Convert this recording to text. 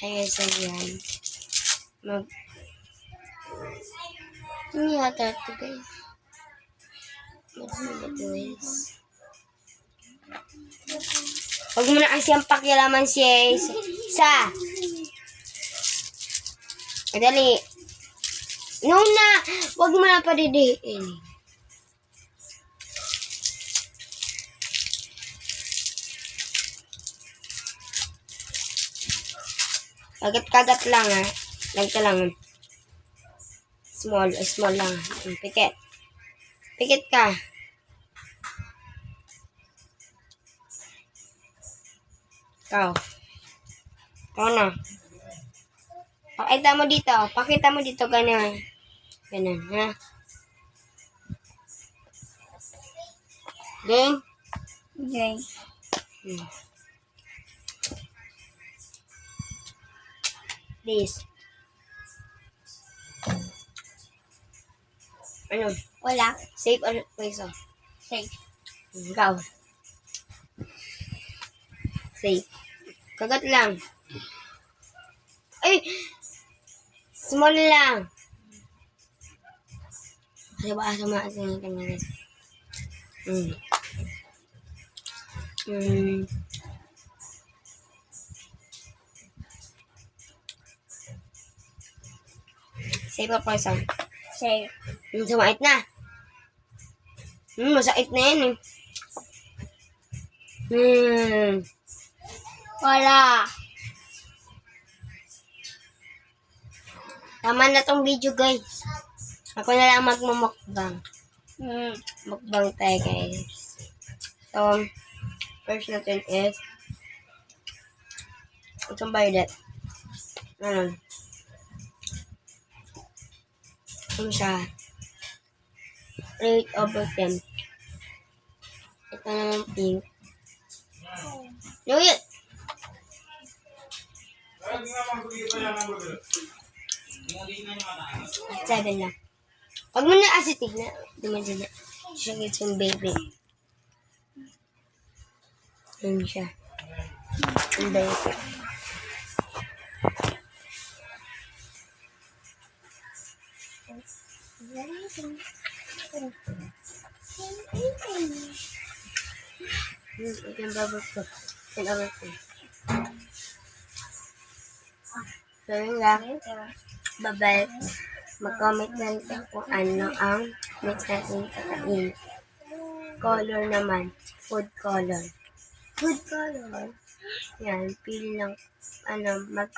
Kaya sa yan. Hindi yata ito guys. Guys. Huwag mo na kasi ang pakialaman siya. Isa. Madali. No na. Huwag mo na padidiin. Kagat-kagat lang ha. Lagta lang. Small lang. Pikit. Pikit ka. Ikaw. Ikaw na. Pakita mo dito. Pakita mo dito. Ganyan. Ganyan, ha? Game? Okay. This. Ano? Wala. Safe or poison? Safe. Ikaw. Safe. Kagat lang. Ay! Small lang. Kasi baka sumaas yung kanya. Safe or poison? Safe. Sumait na. Masakit na yan eh. Wala. Tama na tong video guys. Ako na lang magmumukbang. Mukbang tayo guys. So, first natin is itong violet. Ano siya? 8/10. Ito naman pink. Wait! 7 lang. Huwag mo na asitin na. Dumadyan na. Siya gets yung baby. Yan siya. Ang baby. Ito yung bubble ko. And everything. So yun lang. Bye-bye. Mag-comment lang kayo kung ano ang next natin kakain. Color naman. Food color. Food color. Yan. Pili lang. Mag-comment.